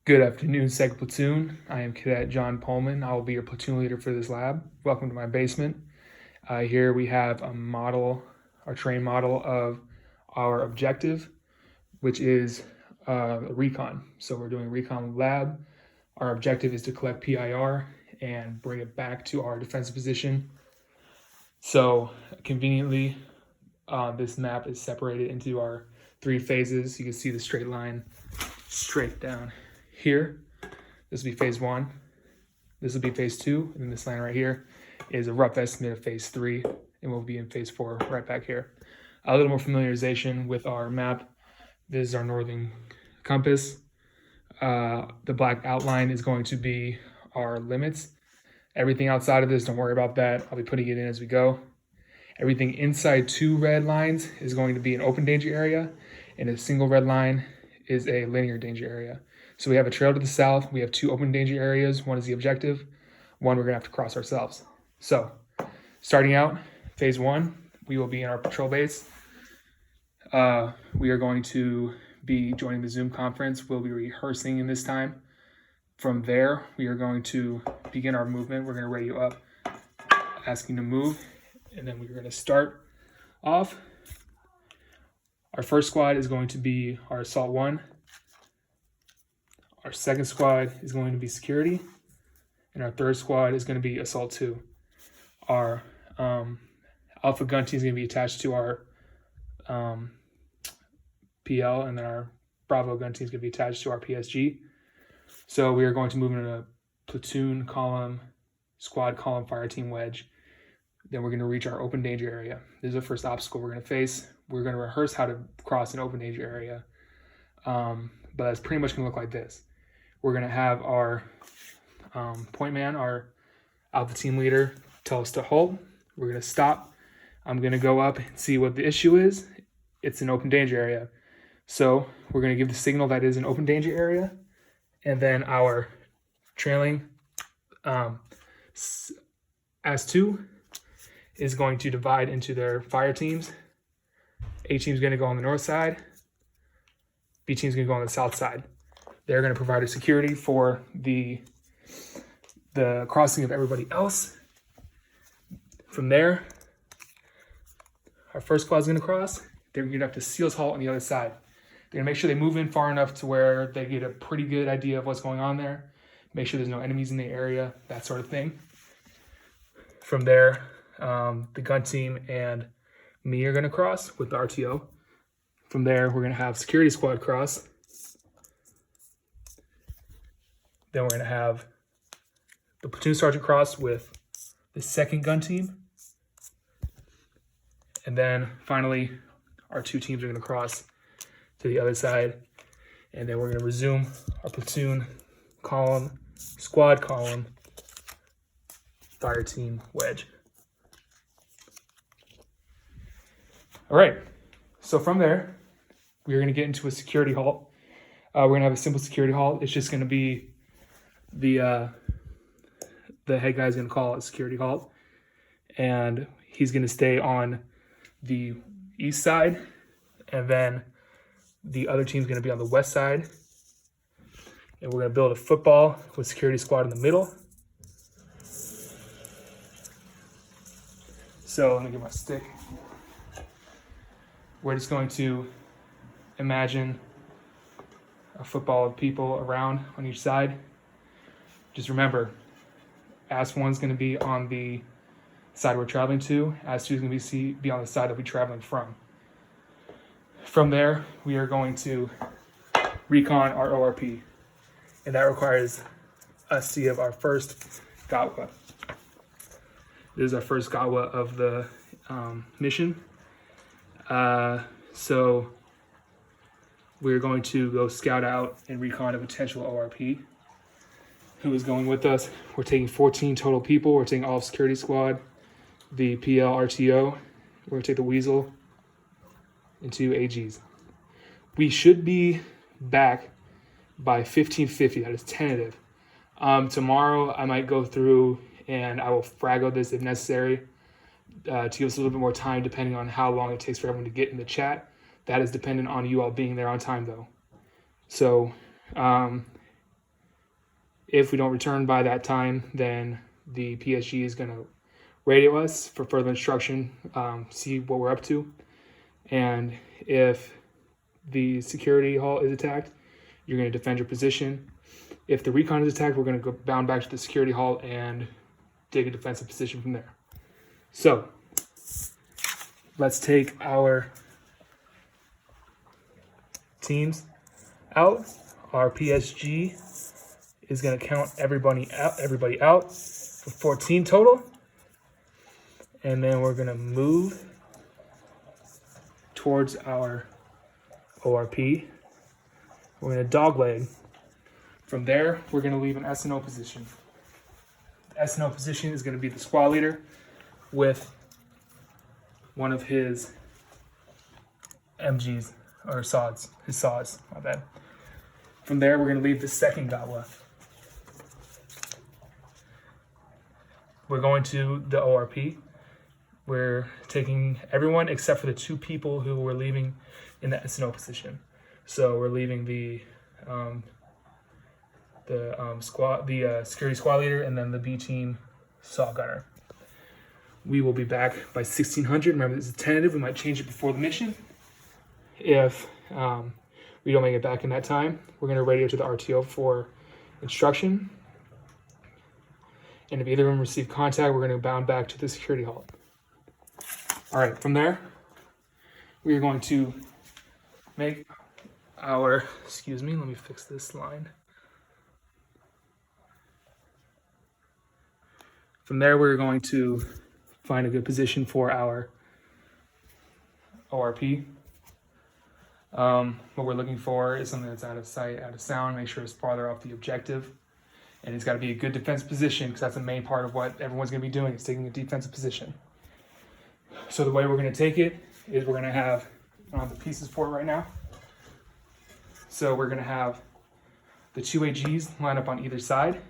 Good afternoon, 2nd Platoon. I am Cadet John Pullman. I will be your platoon leader for this lab. Welcome to my basement. Here we have a model, our train model of our objective, which is recon. So we're doing recon lab. Our objective is to collect PIR and bring it back to our defensive position. So conveniently, this map is separated into our 3 phases. You can see the straight line straight down here. This will be phase 1. This will be phase 2, and then this line right here is a rough estimate of phase 3, and we'll be in phase 4 right back here. A little more familiarization with our map. This is our northern compass. The black outline is going to be our limits. Everything outside of this, don't worry about that. I'll be putting it in as we go. Everything inside 2 red lines is going to be an open danger area, and a single red line is a linear danger area. So we have a trail to the south. We have 2 open danger areas. One is the objective. One we're gonna have to cross ourselves. So starting out, phase 1, we will be in our patrol base. We are going to be joining the Zoom conference. We'll be rehearsing in this time. From there, we are going to begin our movement. We're gonna radio up, asking to move, and then we're gonna start off. Our first squad is going to be our Assault 1. Our second squad is going to be Security. And our third squad is going to be Assault 2. Our Alpha Gun Team is going to be attached to our PL, and then our Bravo Gun Team is going to be attached to our PSG. So we are going to move in a platoon column, squad column, fire team wedge. Then we're going to reach our open danger area. This is the first obstacle we're going to face. We're going to rehearse how to cross an open danger area. But that's pretty much going to look like this. We're going to have our point man, our Alpha team leader, tell us to halt. We're going to stop. I'm going to go up and see what the issue is. It's an open danger area. So we're going to give the signal that is an open danger area. And then our trailing AS2 is going to divide into their fire teams. A team is going to go on the north side. B team is going to go on the south side. They're going to provide a security for the crossing of everybody else. From there, our first squad is going to cross. They're going to have to SEALs halt on the other side. They're going to make sure they move in far enough to where they get a pretty good idea of what's going on there. Make sure there's no enemies in the area, that sort of thing. From there, the gun team and me are going to cross with the RTO. From there, we're going to have security squad cross. Then we're going to have the platoon sergeant cross with the second gun team. And then finally, our 2 teams are going to cross to the other side. And then we're going to resume our platoon column, squad column, fire team wedge. All right. So from there, we're going to get into a security halt. We're going to have a simple security halt. It's just going to be the head guy's going to call it a security halt. And he's going to stay on the east side. And then the other team's going to be on the west side. And we're going to build a football with security squad in the middle. So let me get my stick. We're just going to imagine a football of people around on each side. Just remember, AS1 is going to be on the side we're traveling to. AS2 is going to be on the side that we're traveling from. From there, we are going to recon our ORP. And that requires us to give our first GOTWA. This is our first GOTWA of the mission. So we're going to go scout out and recon a potential ORP. Who is going with us? We're taking 14 total people. We're taking all security squad, the PL RTO. We're going to take the Weasel and 2 AGs. We should be back by 15:50. That is tentative. Tomorrow I might go through and I will fraggle this if necessary to give us a little bit more time depending on how long it takes for everyone to get in the chat. That is dependent on you all being there on time though. So If we don't return by that time, then the PSG is going to radio us for further instruction, see what we're up to. And if the security hall is attacked, you're going to defend your position. If the recon is attacked, we're going to go bound back to the security hall and take a defensive position from there. So let's take our teams out. Our PSG is going to count everybody out for 14 total. And then we're going to move towards our ORP. We're going to dogleg. From there, we're going to leave an S&O position. The S&O position is going to be the squad leader with one of his MGs, or SODs, his SODs, my bad. From there, we're going to leave the second Gatwa. We're going to the ORP. We're taking everyone except for the 2 people who were leaving in the S&O position. So we're leaving the security squad leader and then the B team saw gunner. We will be back by 1600. Remember, this is tentative. We might change it before the mission. If we don't make it back in that time, we're going to radio to the RTO for instruction. And if either of them receive contact, we're going to bound back to the security hall. All right, from there, we are going to make our, let me fix this line. From there, we're going to find a good position for our ORP. What we're looking for is something that's out of sight, out of sound, make sure it's farther off the objective. And it's got to be a good defensive position, because that's the main part of what everyone's going to be doing, is taking a defensive position. So the way we're going to take it is we're going to have, I don't have the pieces for it right now. So we're going to have the 2 AGs line up on either side,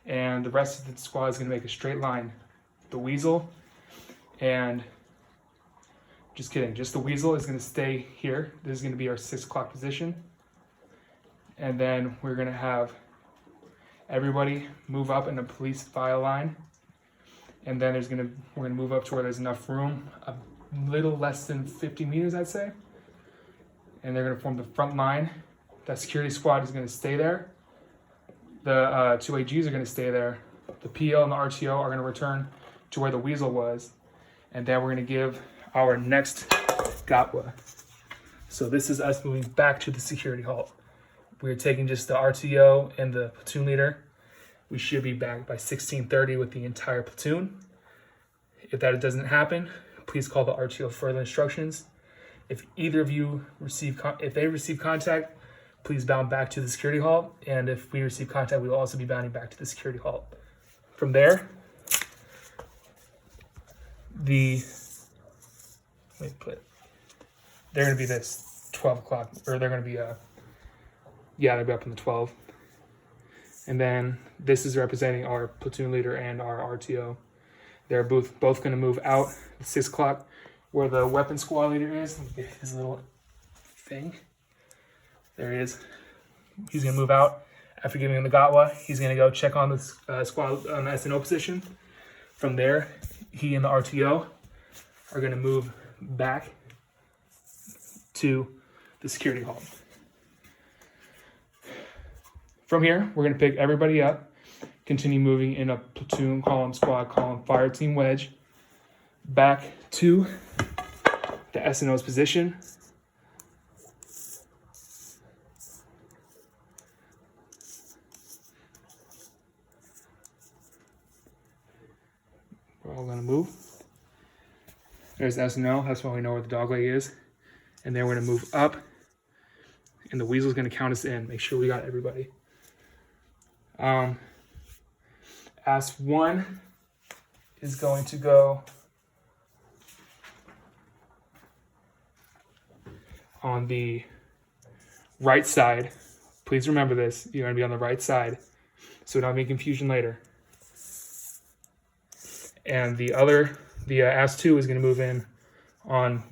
and the rest of the squad is going to make a straight line. The Weasel, and just kidding, just the Weasel is going to stay here. This is going to be our 6 o'clock position. And then we're going to have everybody move up in a police file line. And then we're going to move up to where there's enough room, a little less than 50 meters, I'd say. And they're going to form the front line. That security squad is going to stay there. The 2 AGs are going to stay there. The PL and the RTO are going to return to where the Weasel was. And then we're going to give our next Gatwa. So this is us moving back to the security hall. We're taking just the RTO and the platoon leader. We should be back by 1630 with the entire platoon. If that doesn't happen, please call the RTO for further instructions. If either of you receive contact, please bound back to the security hall. And if we receive contact, we will also be bounding back to the security hall. From there, they're going to be this 12 o'clock, or they're going to be, they'll be up in the 12. And then this is representing our platoon leader and our RTO. They're both going to move out at 6 o'clock where the weapon squad leader is. Let me get his little thing. There he is. He's going to move out. After giving him the Gatwa, he's going to go check on the squad on the S&O position. From there, he and the RTO are going to move back to the security hall. From here, we're going to pick everybody up, continue moving in a platoon, column, squad, column, fire team wedge, back to the S&O's position. We're all going to move. There's S&O, that's why we know where the dogleg is. And then we're going to move up, and the Weasel's going to count us in, make sure we got everybody. AS1 is going to go on the right side. Please remember this. You're going to be on the right side, so we don't have any confusion later. And the AS2 is going to move in on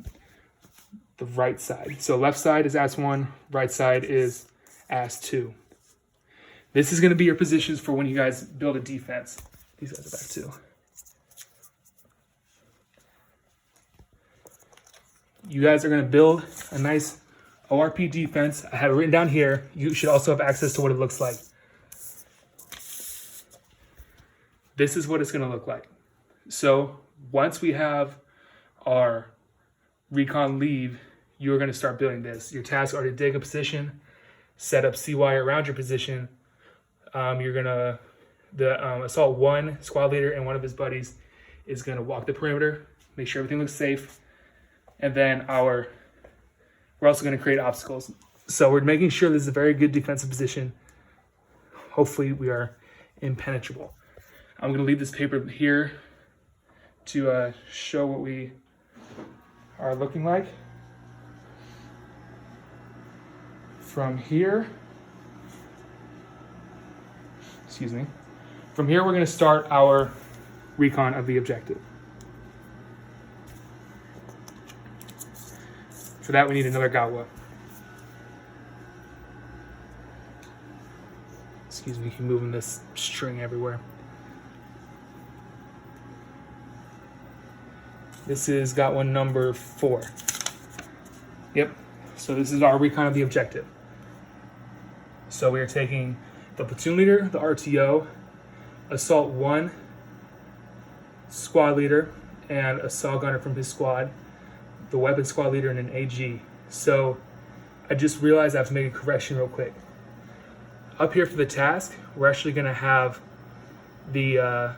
the right side. So left side is AS1, right side is AS2. This is going to be your positions for when you guys build a defense. These guys are back too. You guys are going to build a nice ORP defense. I have it written down here. You should also have access to what it looks like. This is what it's going to look like. So once we have our recon leave, you're going to start building this. Your tasks are to dig a position, set up C-wire around your position. The assault 1 squad leader and one of his buddies is going to walk the perimeter, make sure everything looks safe. And then we're also going to create obstacles. So we're making sure this is a very good defensive position. Hopefully we are impenetrable. I'm going to leave this paper here to show what we are looking like. From here, we're going to start our recon of the objective. For that, we need another gawa. Excuse me, keep moving this string everywhere. This is gawa number 4. Yep, so this is our recon of the objective. So we are taking the platoon leader, the RTO, assault 1 squad leader, and a saw gunner from his squad, the weapon squad leader, and an AG. So I just realized I have to make a correction real quick. Up here for the task, we're actually going to have the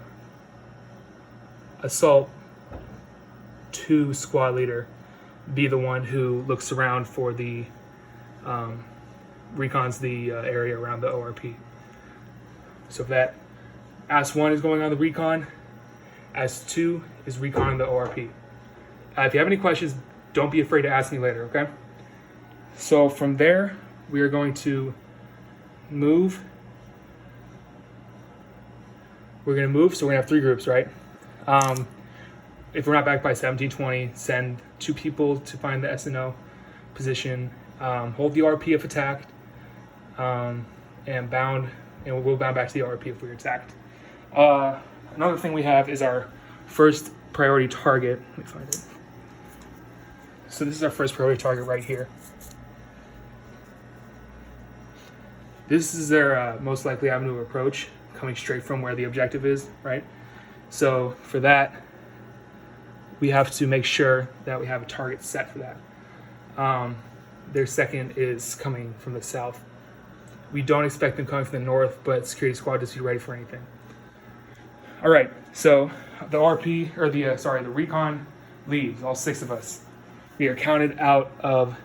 assault 2 squad leader be the one who looks around for the recons the area around the ORP. So if that AS1 is going on the recon, AS2 is recon the ORP. If you have any questions, don't be afraid to ask me later, okay? So from there, we are going to move. We're going to move, so we're going to have 3 groups, right? If we're not back by 1720, send 2 people to find the SNO position, hold the RP if attacked, and we'll bound back to the RP if we're attacked. Another thing we have is our first priority target. Let me find it. So this is our first priority target right here. This is their most likely avenue of approach, coming straight from where the objective is, right? So for that, we have to make sure that we have a target set for that. Their second is coming from the south. We don't expect them coming from the north, but security squad just be ready for anything. All right, so the the recon leaves, all 6 of us. We are counted out of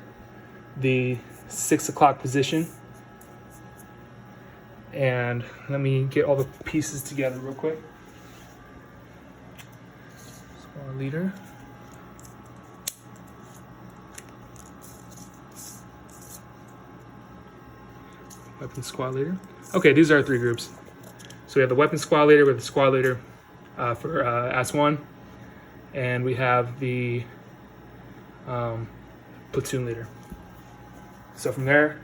the 6 o'clock position. And let me get all the pieces together real quick. Squad leader. Weapon squad leader. Okay, these are our 3 groups. So we have the weapon squad leader with the squad leader for AS1, and we have the platoon leader. So from there,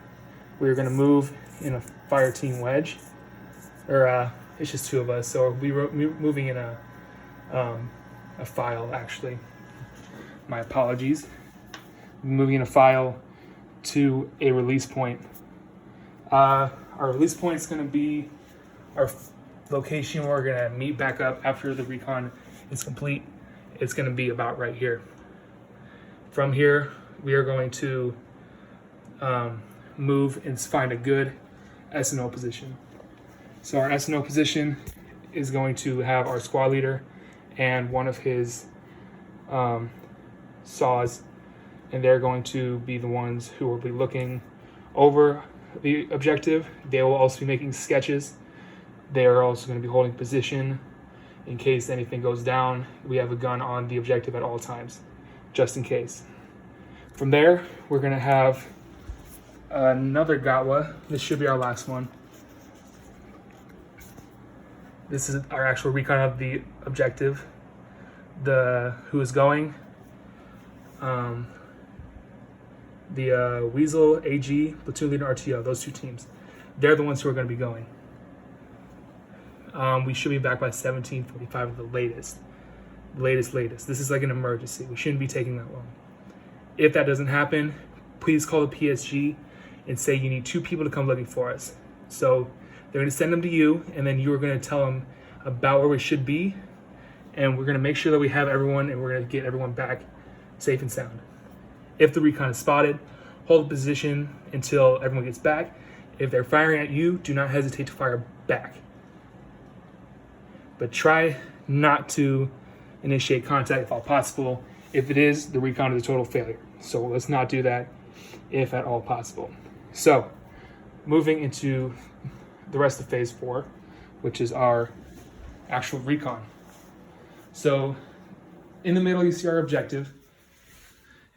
we're going to move in a fire team wedge, or it's just 2 of us. So we're moving in a file, actually. My apologies. Moving in a file to a release point. Our release point is going to be our location where we're going to meet back up after the recon is complete. It's going to be about right here. From here, we are going to move and find a good SNO position. So our SNO position is going to have our squad leader and one of his saws, and they're going to be the ones who will be looking over the objective. They will also be making sketches. They are also going to be holding position in case anything goes down. We have a gun on the objective at all times, just in case. From there, we're going to have another gawa. This should be our last one. This is our actual recon of the objective. Who is going. The Weasel, AG, Platoon Leader, RTO, those 2 teams. They're the ones who are going to be going. We should be back by 17:45 at the latest. Latest. This is like an emergency. We shouldn't be taking that long. If that doesn't happen, please call the PSG and say you need 2 people to come looking for us. So they're going to send them to you, and then you are going to tell them about where we should be, and we're going to make sure that we have everyone, and we're going to get everyone back safe and sound. If the recon is spotted, hold the position until everyone gets back. If they're firing at you, do not hesitate to fire back. But try not to initiate contact if all possible. If it is, the recon is a total failure. So let's not do that if at all possible. So moving into the rest of phase 4, which is our actual recon. So in the middle, you see our objective.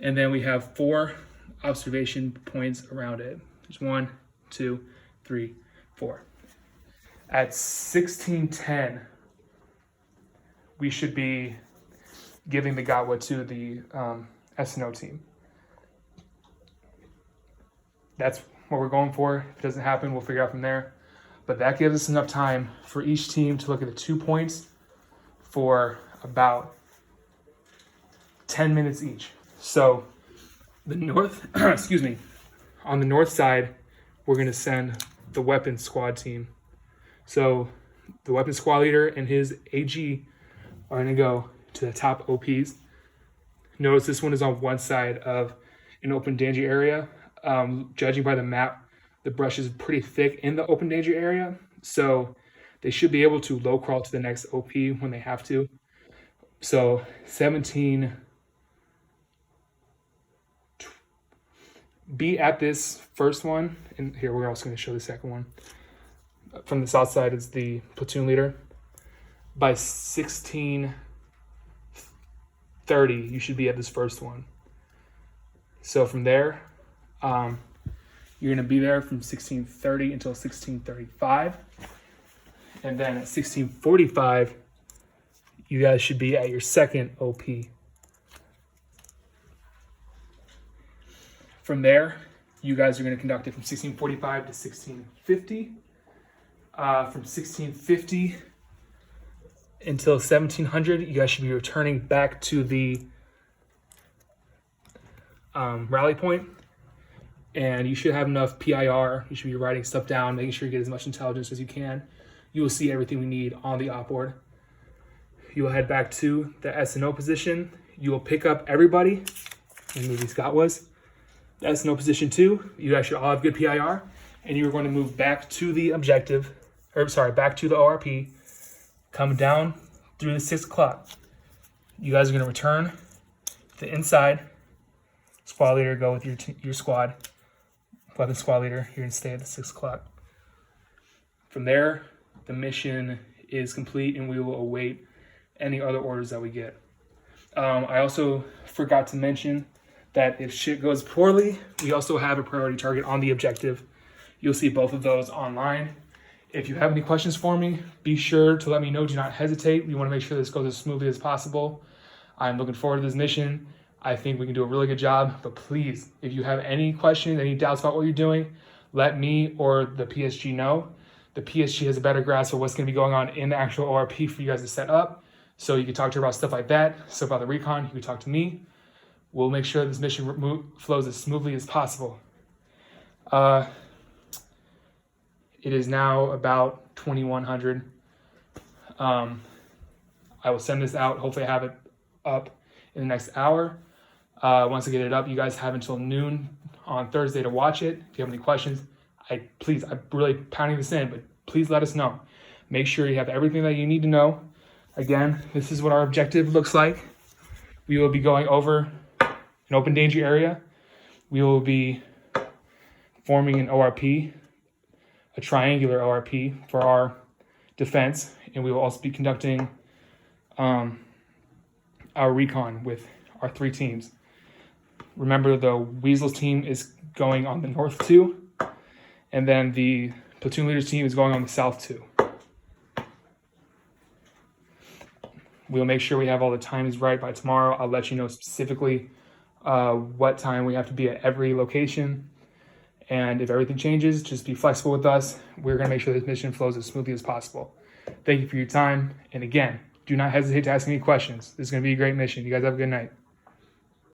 And then we have 4 observation points around it. There's 1, 2, 3, 4. At 1610, we should be giving the Gatwa to the SNO team. That's what we're going for. If it doesn't happen, we'll figure out from there. But that gives us enough time for each team to look at the 2 points for about 10 minutes each. So the north, on the north side, we're going to send the weapons squad team. So the weapons squad leader and his AG are going to go to the top OPs. Notice this one is on one side of an open danger area. Judging by the map, the brush is pretty thick in the open danger area, so they should be able to low crawl to the next OP when they have to. So 17, be at this first one, and here we're also going to show the second one. From the south side is the platoon leader. By 16:30, you should be at this first one. So from there, you're going to be there from 16:30 until 16:35. And then at 16:45, you guys should be at your second OP. From there, you guys are going to conduct it from 16:45 to 16:50. From 16:50 until 1700, you guys should be returning back to the rally point, and you should have enough PIR. You should be writing stuff down, making sure you get as much intelligence as you can. You will see everything we need on the op board. You will head back to the SNO position. You will pick up everybody, and movie Scott was. The SNO position 2, you guys should all have good PIR, and you are going to move back to the objective, back to the ORP. Come down through the 6 o'clock. You guys are going to return to the inside. Squad leader, go with your squad. Weapons squad leader, you're going to stay at the 6 o'clock. From there, the mission is complete, and we will await any other orders that we get. I also forgot to mention that if shit goes poorly, we also have a priority target on the objective. You'll see both of those online. If you have any questions for me, be sure to let me know. Do not hesitate. We want to make sure this goes as smoothly as possible. I'm looking forward to this mission. I think we can do a really good job, but please, if you have any questions, any doubts about what you're doing, let me or the PSG know. The PSG has a better grasp of what's going to be going on in the actual ORP for you guys to set up. So you can talk to her about stuff like that. So about the recon, you can talk to me. We'll make sure this mission flows as smoothly as possible. It is now about 2100. I will send this out. Hopefully I have it up in the next hour. Once I get it up, you guys have until noon on Thursday to watch it. If you have any questions, I'm really pounding this in, but please let us know. Make sure you have everything that you need to know. Again, this is what our objective looks like. We will be going over an open danger area. We will be forming an ORP, a triangular ORP for our defense, and we will also be conducting our recon with our 3 teams. Remember, the Weasels team is going on the north 2, and then the platoon leaders team is going on the south 2. We'll make sure we have all the times right by tomorrow. I'll let you know specifically what time we have to be at every location. And if everything changes, just be flexible with us. We're going to make sure this mission flows as smoothly as possible. Thank you for your time. And again, do not hesitate to ask any questions. This is going to be a great mission. You guys have a good night.